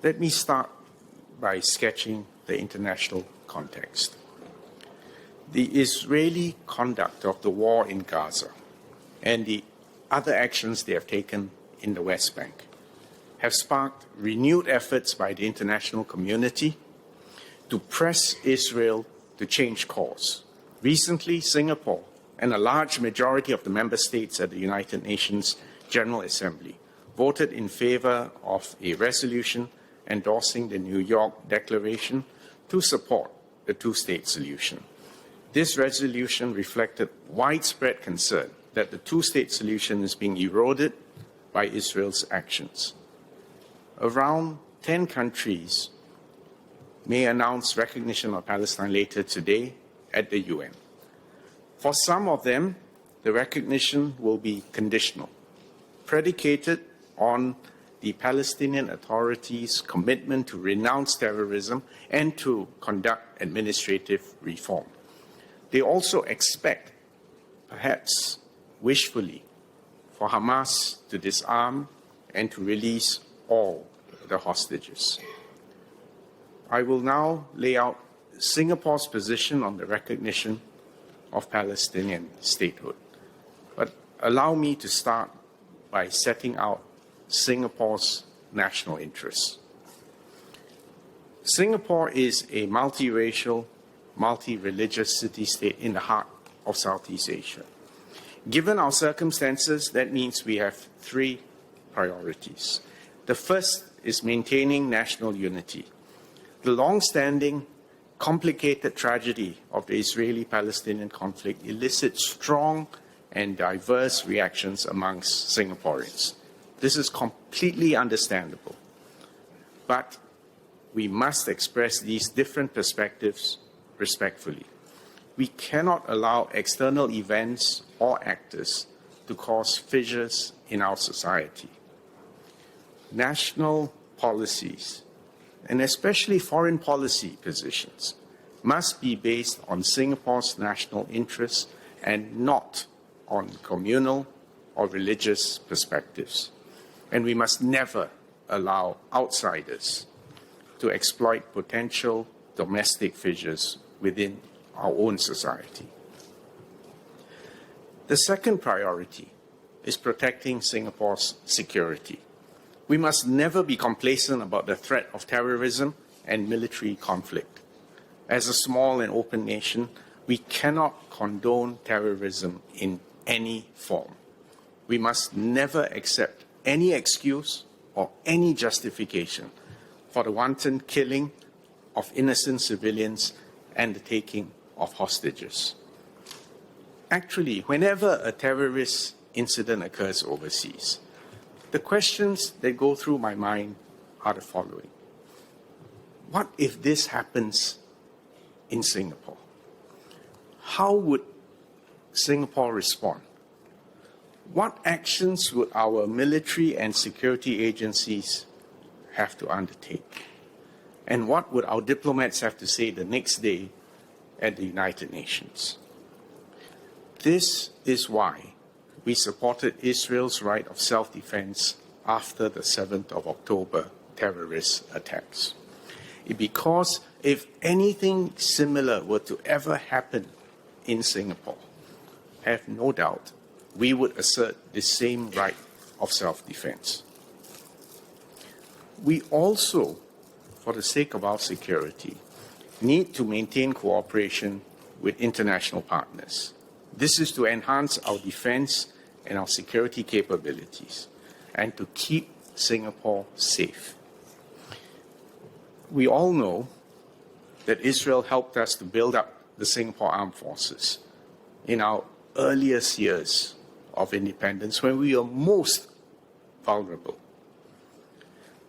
Let me start by sketching the international context. The Israeli conduct of the war in Gaza and the other actions they have taken in the West Bank have sparked renewed efforts by the international community to press Israel to change course. Recently, Singapore and a large majority of the member states at the United Nations General Assembly voted in favor of a resolution endorsing the New York Declaration to support the two-state solution. This resolution reflected widespread concern that the two-state solution is being eroded by Israel's actions. Around 10 countries may announce recognition of Palestine later today at the UN. For some of them, the recognition will be conditional, predicated on the Palestinian Authority's commitment to renounce terrorism and to conduct administrative reform. They also expect, perhaps wishfully, for Hamas to disarm and to release all the hostages. I will now lay out Singapore's position on the recognition of Palestinian statehood. But allow me to start by setting out Singapore's national interests. Singapore is a multiracial, multi-religious city-state in the heart of Southeast Asia. Given our circumstances, that means we have three priorities. The first is maintaining national unity. The long-standing, complicated tragedy of the Israeli-Palestinian conflict elicits strong and diverse reactions amongst Singaporeans. This is completely understandable. But we must express these different perspectives respectfully. We cannot allow external events or actors to cause fissures in our society. National policies, and especially foreign policy positions, must be based on Singapore's national interests and not on communal or religious perspectives. And we must never allow outsiders to exploit potential domestic fissures within our own society. The second priority is protecting Singapore's security. We must never be complacent about the threat of terrorism and military conflict. As a small and open nation, we cannot condone terrorism in any form. We must never accept any excuse or any justification for the wanton killing of innocent civilians and the taking of hostages. Actually, whenever a terrorist incident occurs overseas, the questions that go through my mind are the following. What if this happens in Singapore? How would Singapore respond? What actions would our military and security agencies have to undertake? And what would our diplomats have to say the next day at the United Nations? This is why we supported Israel's right of self-defense after the 7th of October terrorist attacks. Because if anything similar were to ever happen in Singapore, have no doubt we would assert the same right of self-defense. We also, for the sake of our security, need to maintain cooperation with international partners. This is to enhance our defense and our security capabilities and to keep Singapore safe. We all know that Israel helped us to build up the Singapore Armed Forces in our earliest years of independence when we were most vulnerable.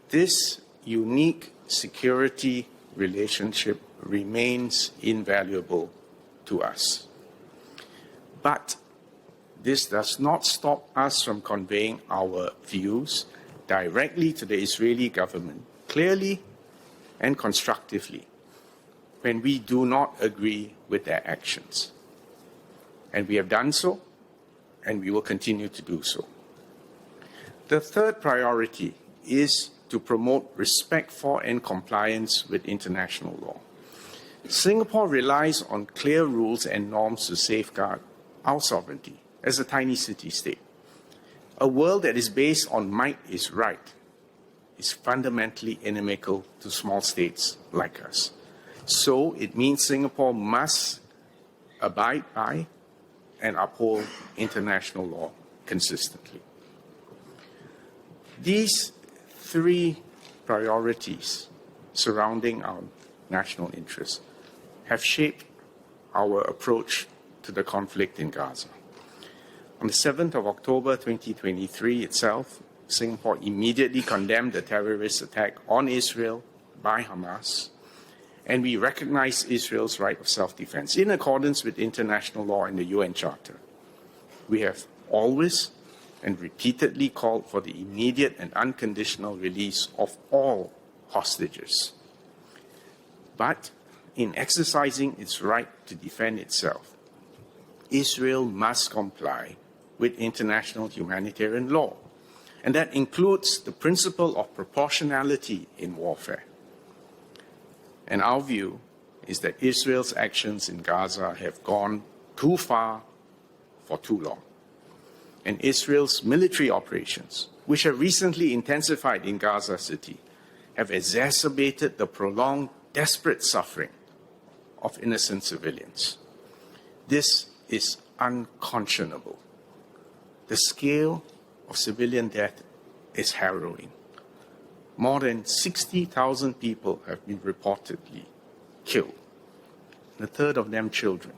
This unique security relationship remains invaluable to us. But this does not stop us from conveying our views directly to the Israeli government, clearly and constructively, when we do not agree with their actions. And we have done so, and we will continue to do so. The third priority is to promote respect for and compliance with international law. Singapore relies on clear rules and norms to safeguard our sovereignty as a tiny city-state. A world that is based on might is right is fundamentally inimical to small states like us. So it means Singapore must abide by and uphold international law consistently. These three priorities surrounding our national interests have shaped our approach to the conflict in Gaza. On the 7th of October 2023 itself, Singapore immediately condemned the terrorist attack on Israel by Hamas, and we recognize Israel's right of self-defense in accordance with international law and the UN Charter. We have always and repeatedly called for the immediate and unconditional release of all hostages. But in exercising its right to defend itself, Israel must comply with international humanitarian law, and that includes the principle of proportionality in warfare. And our view is that Israel's actions in Gaza have gone too far for too long. And Israel's military operations, which have recently intensified in Gaza City, have exacerbated the prolonged, desperate suffering of innocent civilians. This is unconscionable. The scale of civilian death is harrowing. More than 60,000 people have been reportedly killed, and a third of them children.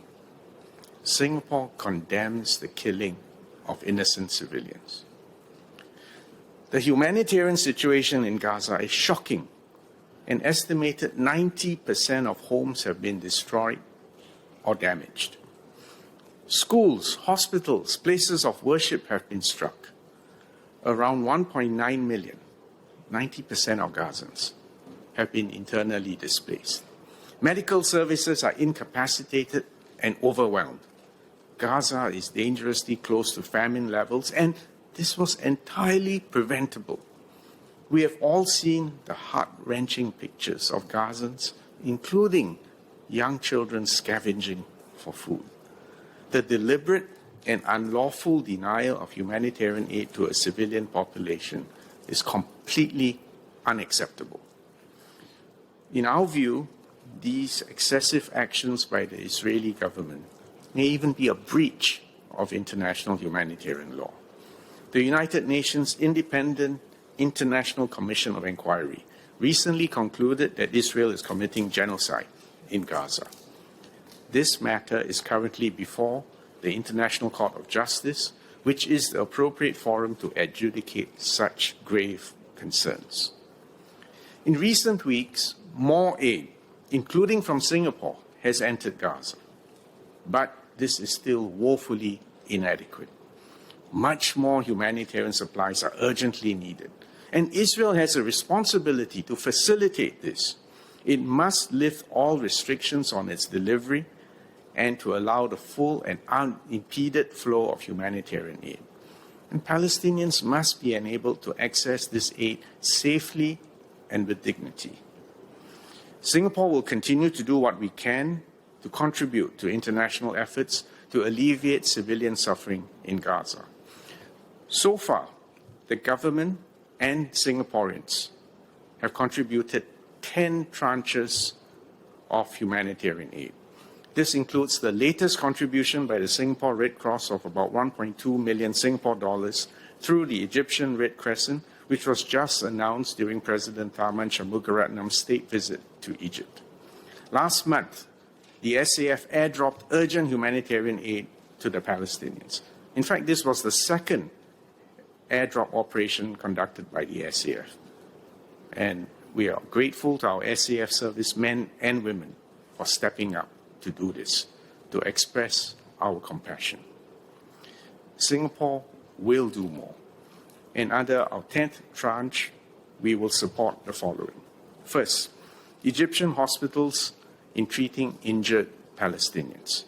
Singapore condemns the killing of innocent civilians. The humanitarian situation in Gaza is shocking. An estimated 90% of homes have been destroyed or damaged. Schools, hospitals, places of worship have been struck. Around 1.9 million, 90% of Gazans, have been internally displaced. Medical services are incapacitated and overwhelmed. Gaza is dangerously close to famine levels, and this was entirely preventable. We have all seen the heart-wrenching pictures of Gazans, including young children scavenging for food. The deliberate and unlawful denial of humanitarian aid to a civilian population is completely unacceptable. In our view, these excessive actions by the Israeli government may even be a breach of international humanitarian law. The United Nations Independent International Commission of Inquiry recently concluded that Israel is committing genocide in Gaza. This matter is currently before the International Court of Justice, which is the appropriate forum to adjudicate such grave concerns. In recent weeks, more aid, including from Singapore, has entered Gaza. But this is still woefully inadequate. Much more humanitarian supplies are urgently needed, and Israel has a responsibility to facilitate this. It must lift all restrictions on its delivery and to allow the full and unimpeded flow of humanitarian aid. And Palestinians must be enabled to access this aid safely and with dignity. Singapore will continue to do what we can to contribute to international efforts to alleviate civilian suffering in Gaza. So far, the government and Singaporeans have contributed 10 tranches of humanitarian aid. This includes the latest contribution by the Singapore Red Cross of about 1.2 million Singapore dollars through the Egyptian Red Crescent, which was just announced during President Tharman Shanmugaratnam's state visit to Egypt. Last month, the SAF airdropped urgent humanitarian aid to the Palestinians. In fact, this was the second airdrop operation conducted by the SAF. And we are grateful to our SAF servicemen and women for stepping up to do this, to express our compassion. Singapore will do more. And under our 10th tranche, we will support the following. First, Egyptian hospitals in treating injured Palestinians.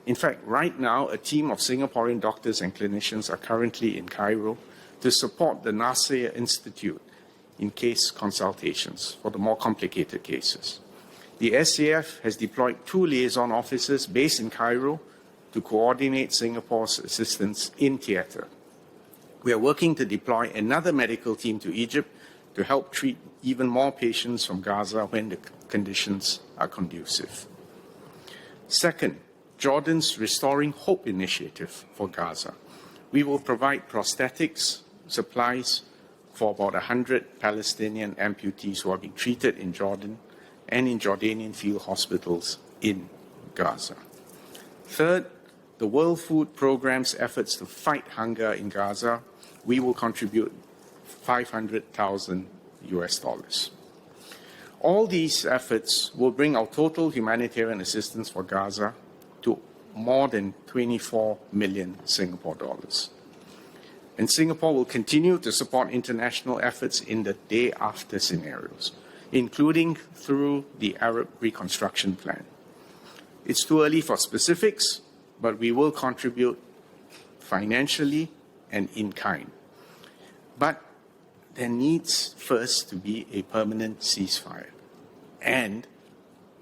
In fact, right now, a team of Singaporean doctors and clinicians are currently in Cairo to support the Nasser Institute in case consultations for the more complicated cases. The SAF has deployed 2 liaison officers based in Cairo to coordinate Singapore's assistance in theatre. We are working to deploy another medical team to Egypt to help treat even more patients from Gaza when the conditions are conducive. Second, Jordan's Restoring Hope initiative for Gaza. We will provide prosthetics, supplies for about 100 Palestinian amputees who are being treated in Jordan and in Jordanian field hospitals in Gaza. Third, the World Food Programme's efforts to fight hunger in Gaza, we will contribute $500,000. All these efforts will bring our total humanitarian assistance for Gaza to more than 24 million Singapore dollars. And Singapore will continue to support international efforts in the day after scenarios, including through the Arab Reconstruction Plan. It's too early for specifics, but we will contribute financially and in kind. But there needs first to be a permanent ceasefire, and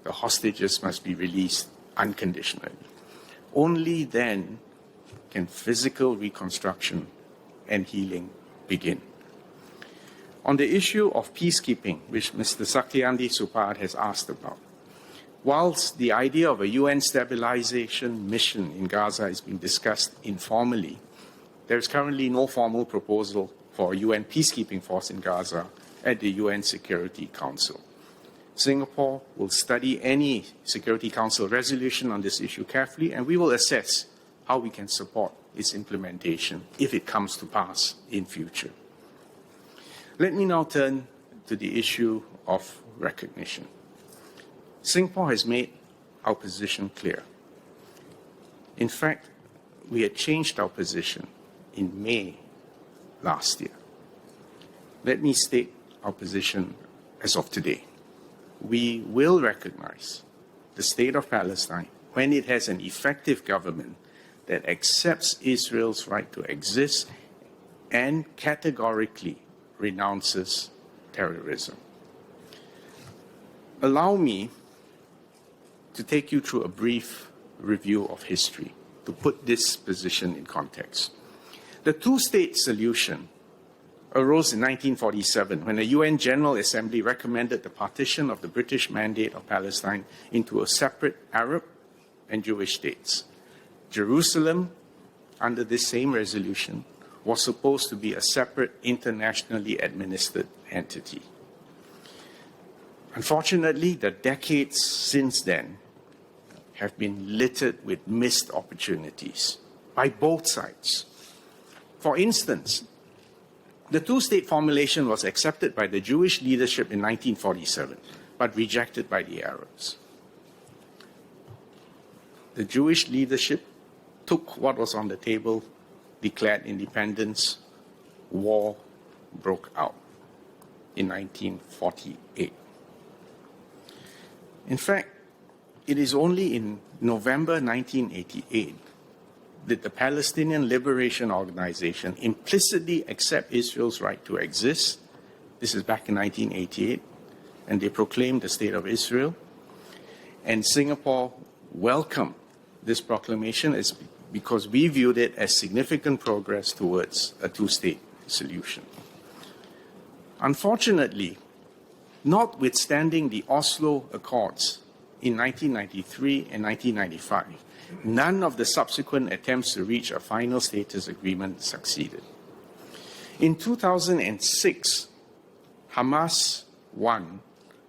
the hostages must be released unconditionally. Only then can physical reconstruction and healing begin. On the issue of peacekeeping, which Mr. Saktiandi Supad has asked about, whilst the idea of a UN stabilization mission in Gaza is being discussed informally, there is currently no formal proposal for a UN peacekeeping force in Gaza at the UN Security Council. Singapore will study any Security Council resolution on this issue carefully, and we will assess how we can support its implementation if it comes to pass in future. Let me now turn to the issue of recognition. Singapore has made our position clear. In fact, we had changed our position in May last year. Let me state our position as of today. We will recognize the state of Palestine when it has an effective government that accepts Israel's right to exist and categorically renounces terrorism. Allow me to take you through a brief review of history to put this position in context. The two-state solution arose in 1947 when the UN General Assembly recommended the partition of the British Mandate of Palestine into a separate Arab and Jewish states. Jerusalem, under this same resolution, was supposed to be a separate internationally administered entity. Unfortunately, the decades since then have been littered with missed opportunities by both sides. For instance, the two-state formulation was accepted by the Jewish leadership in 1947, but rejected by the Arabs. The Jewish leadership took what was on the table, declared independence, war broke out in 1948. In fact, it is only in November 1988 that the Palestinian Liberation Organization implicitly accept Israel's right to exist. This is back in 1988, and they proclaimed the State of Israel. And Singapore welcomed this proclamation because we viewed it as significant progress towards a two-state solution. Unfortunately, notwithstanding the Oslo Accords in 1993 and 1995, none of the subsequent attempts to reach a final status agreement succeeded. In 2006, Hamas won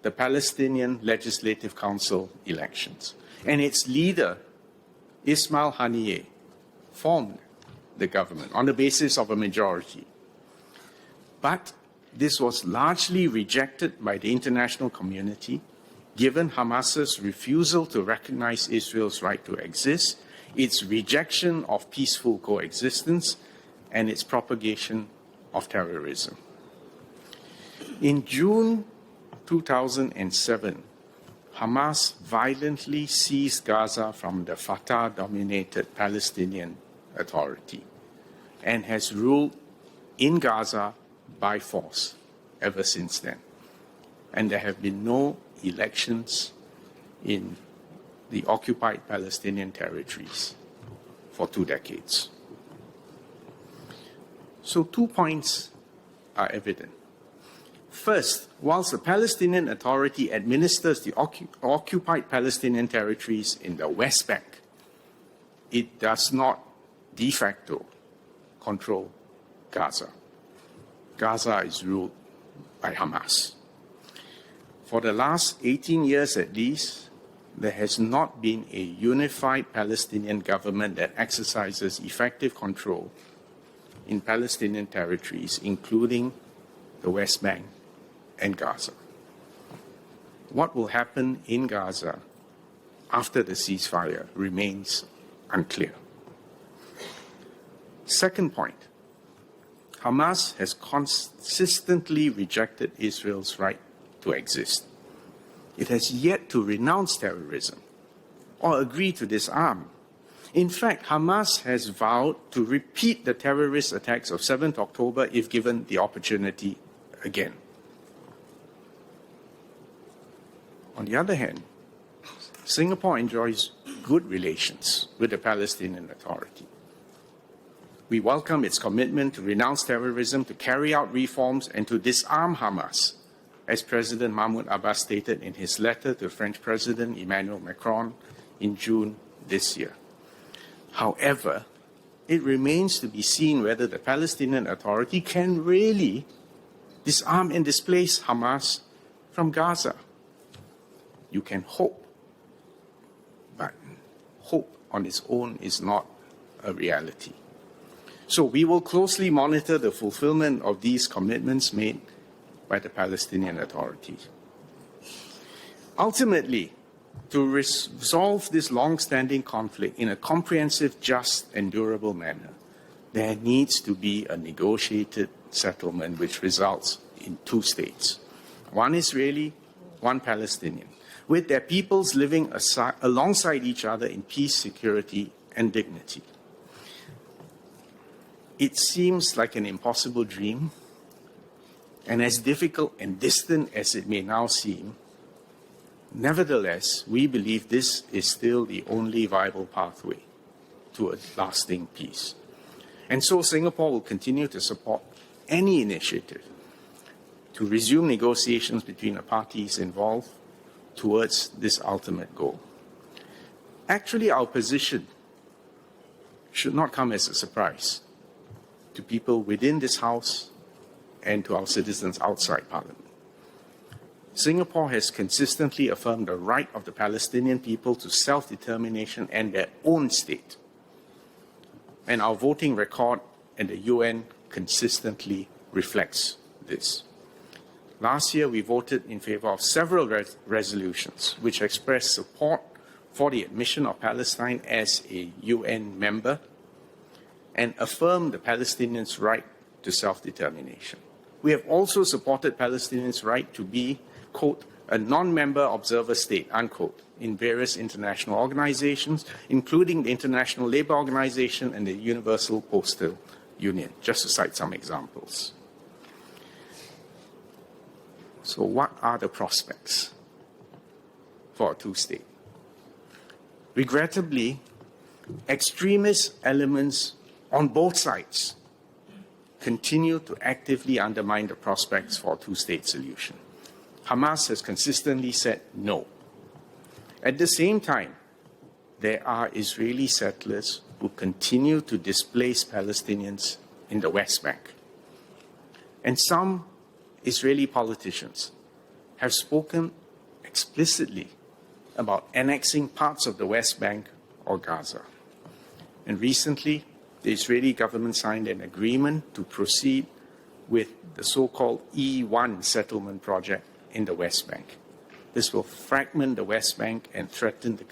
the Palestinian Legislative Council elections, and its leader, Ismail Haniyeh, formed the government on the basis of a majority. But this was largely rejected by the international community, given Hamas's refusal to recognize Israel's right to exist, its rejection of peaceful coexistence, and its propagation of terrorism. In June 2007, Hamas violently seized Gaza from the Fatah-dominated Palestinian Authority and has ruled in Gaza by force ever since then. And there have been no elections in the occupied Palestinian territories for 2 decades. So 2 points are evident. First, whilst the Palestinian Authority administers the occupied Palestinian territories in the West Bank, it does not de facto control Gaza. Gaza is ruled by Hamas. For the last 18 years at least, there has not been a unified Palestinian government that exercises effective control in Palestinian territories, including the West Bank and Gaza. What will happen in Gaza after the ceasefire remains unclear. Second point, Hamas has consistently rejected Israel's right to exist. It has yet to renounce terrorism or agree to disarm. In fact, Hamas has vowed to repeat the terrorist attacks of 7th October if given the opportunity again. On the other hand, Singapore enjoys good relations with the Palestinian Authority. We welcome its commitment to renounce terrorism, to carry out reforms, and to disarm Hamas, as President Mahmoud Abbas stated in his letter to French President Emmanuel Macron in June this year. However, it remains to be seen whether the Palestinian Authority can really disarm and displace Hamas from Gaza. You can hope, but hope on its own is not a reality. So we will closely monitor the fulfillment of these commitments made by the Palestinian Authority. Ultimately, to resolve this long-standing conflict in a comprehensive, just, and durable manner, there needs to be a negotiated settlement which results in 2 states, one Israeli, one Palestinian, with their peoples living alongside each other in peace, security, and dignity. It seems like an impossible dream, and as difficult and distant as it may now seem, nevertheless, we believe this is still the only viable pathway to a lasting peace. And so Singapore will continue to support any initiative to resume negotiations between the parties involved towards this ultimate goal. Actually, our position should not come as a surprise to people within this House and to our citizens outside Parliament. Singapore has consistently affirmed the right of the Palestinian people to self-determination and their own state. And our voting record in the UN consistently reflects this. Last year, we voted in favor of several resolutions which express support for the admission of Palestine as a UN member and affirm the Palestinians' right to self-determination. We have also supported Palestinians' right to be, quote, a non-member observer state, unquote, in various international organizations, including the International Labour Organization and the Universal Postal Union, just to cite some examples. So what are the prospects for a 2-state? Regrettably, extremist elements on both sides continue to actively undermine the prospects for a 2-state solution. Hamas has consistently said no. At the same time, there are Israeli settlers who continue to displace Palestinians in the West Bank. And some Israeli politicians have spoken explicitly about annexing parts of the West Bank or Gaza. And recently, the Israeli government signed an agreement to proceed with the so-called E1 settlement project in the West Bank. This will fragment the West Bank and threaten the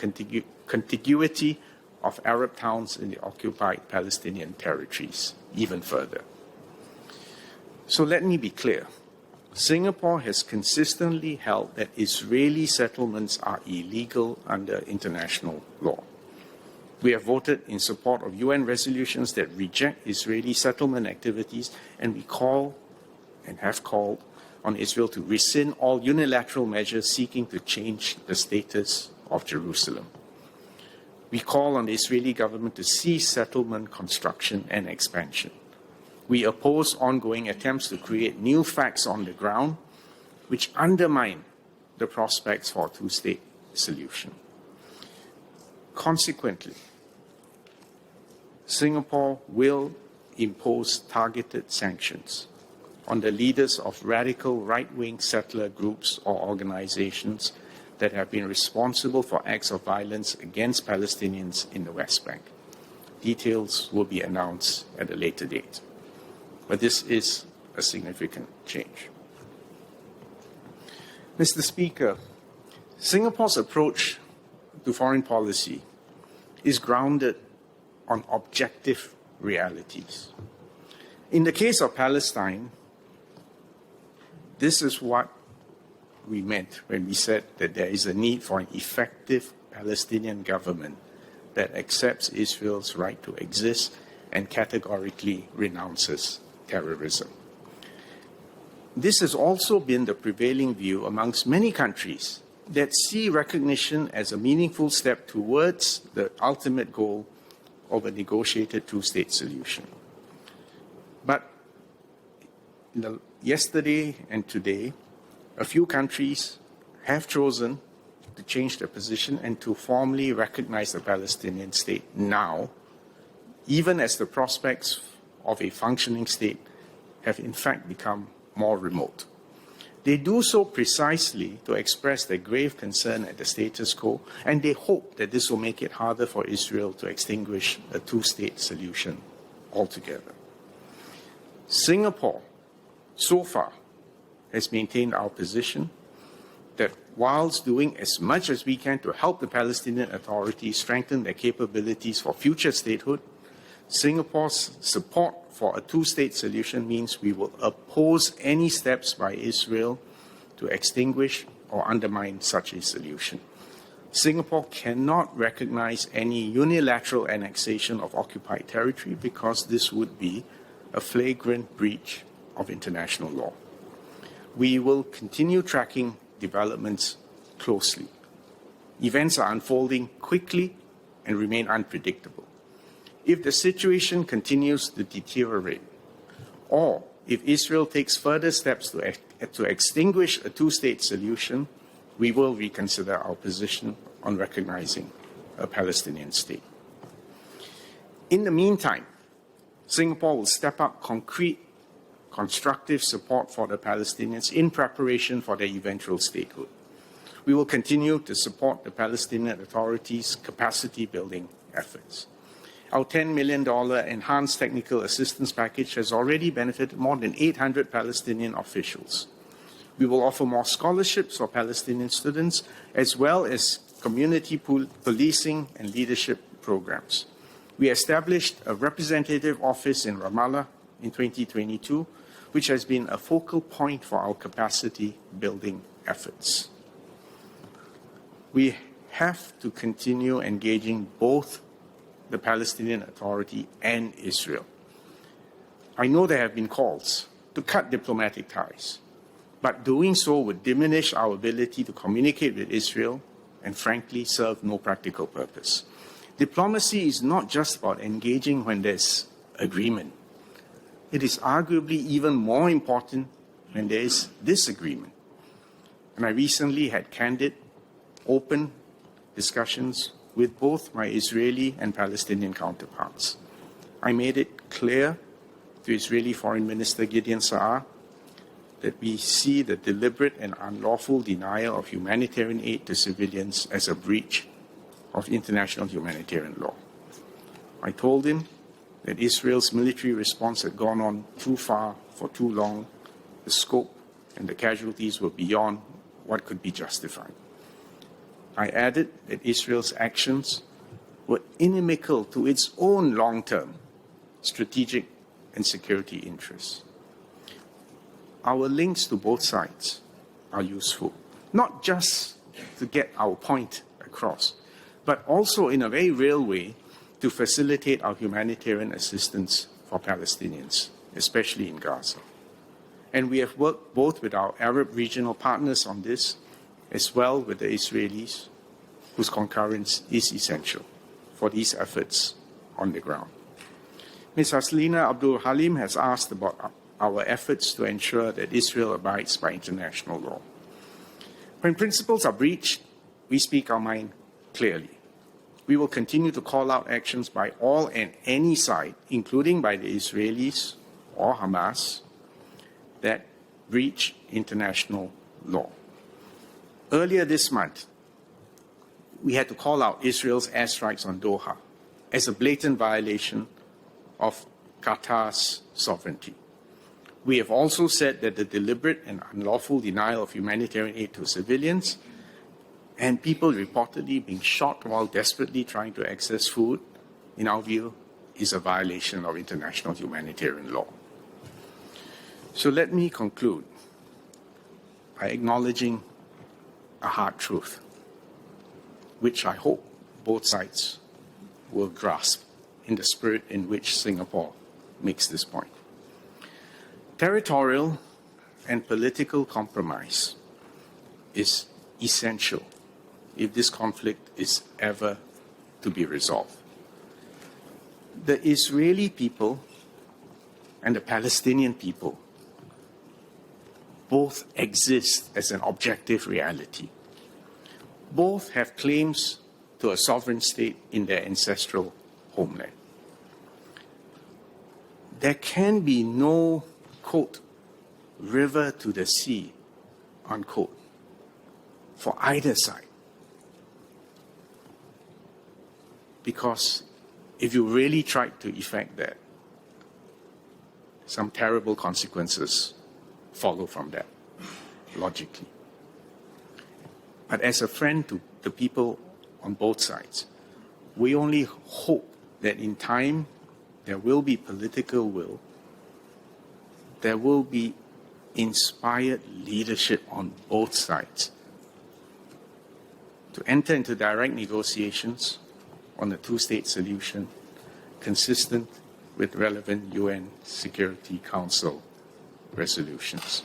contiguity of Arab towns in the occupied Palestinian territories even further. So let me be clear. Singapore has consistently held that Israeli settlements are illegal under international law. We have voted in support of UN resolutions that reject Israeli settlement activities, and we call and have called on Israel to rescind all unilateral measures seeking to change the status of Jerusalem. We call on the Israeli government to cease settlement construction and expansion. We oppose ongoing attempts to create new facts on the ground which undermine the prospects for a two-state solution. Consequently, Singapore will impose targeted sanctions on the leaders of radical right-wing settler groups or organizations that have been responsible for acts of violence against Palestinians in the West Bank. Details will be announced at a later date. But this is a significant change. Mr. Speaker, Singapore's approach to foreign policy is grounded on objective realities. In the case of Palestine, this is what we meant when we said that there is a need for an effective Palestinian government that accepts Israel's right to exist and categorically renounces terrorism. This has also been the prevailing view amongst many countries that see recognition as a meaningful step towards the ultimate goal of a negotiated two-state solution. But yesterday and today, a few countries have chosen to change their position and to formally recognize the Palestinian state now, even as the prospects of a functioning state have in fact become more remote. They do so precisely to express their grave concern at the status quo, and they hope that this will make it harder for Israel to extinguish a two-state solution altogether. Singapore, so far, has maintained our position that whilst doing as much as we can to help the Palestinian Authority strengthen their capabilities for future statehood, Singapore's support for a two-state solution means we will oppose any steps by Israel to extinguish or undermine such a solution. Singapore cannot recognize any unilateral annexation of occupied territory because this would be a flagrant breach of international law. We will continue tracking developments closely. Events are unfolding quickly and remain unpredictable. If the situation continues to deteriorate, or if Israel takes further steps to extinguish a two-state solution, we will reconsider our position on recognizing a Palestinian state. In the meantime, Singapore will step up concrete, constructive support for the Palestinians in preparation for their eventual statehood. We will continue to support the Palestinian Authority's capacity-building efforts. Our $10 million enhanced technical assistance package has already benefited more than 800 Palestinian officials. We will offer more scholarships for Palestinian students, as well as community policing and leadership programs. We established a representative office in Ramallah in 2022, which has been a focal point for our capacity-building efforts. We have to continue engaging both the Palestinian Authority and Israel. I know there have been calls to cut diplomatic ties, but doing so would diminish our ability to communicate with Israel and frankly serve no practical purpose. Diplomacy is not just about engaging when there's agreement. It is arguably even more important when there is disagreement. And I recently had candid, open discussions with both my Israeli and Palestinian counterparts. I made it clear to Israeli Foreign Minister Gideon Sa'ar that we see the deliberate and unlawful denial of humanitarian aid to civilians as a breach of international humanitarian law. I told him that Israel's military response had gone on too far for too long. The scope and the casualties were beyond what could be justified. I added that Israel's actions were inimical to its own long-term strategic and security interests. Our links to both sides are useful, not just to get our point across, but also in a very real way to facilitate our humanitarian assistance for Palestinians, especially in Gaza. And we have worked both with our Arab regional partners on this, as well with the Israelis, whose concurrence is essential for these efforts on the ground. Ms. Haslina Abdul Halim has asked about our efforts to ensure that Israel abides by international law. When principles are breached, we speak our mind clearly. We will continue to call out actions by all and any side, including by the Israelis or Hamas, that breach international law. Earlier this month, we had to call out Israel's airstrikes on Doha as a blatant violation of Qatar's sovereignty. We have also said that the deliberate and unlawful denial of humanitarian aid to civilians and people reportedly being shot while desperately trying to access food, in our view, is a violation of international humanitarian law. So let me conclude by acknowledging a hard truth, which I hope both sides will grasp in the spirit in which Singapore makes this point. Territorial and political compromise is essential if this conflict is ever to be resolved. The Israeli people and the Palestinian people both exist as an objective reality. Both have claims to a sovereign state in their ancestral homeland. There can be no, quote, river to the sea, unquote, for either side. Because if you really tried to effect that, some terrible consequences follow from that, logically. But as a friend to the people on both sides, we only hope that in time there will be political will, there will be inspired leadership on both sides to enter into direct negotiations on a two-state solution consistent with relevant UN Security Council resolutions.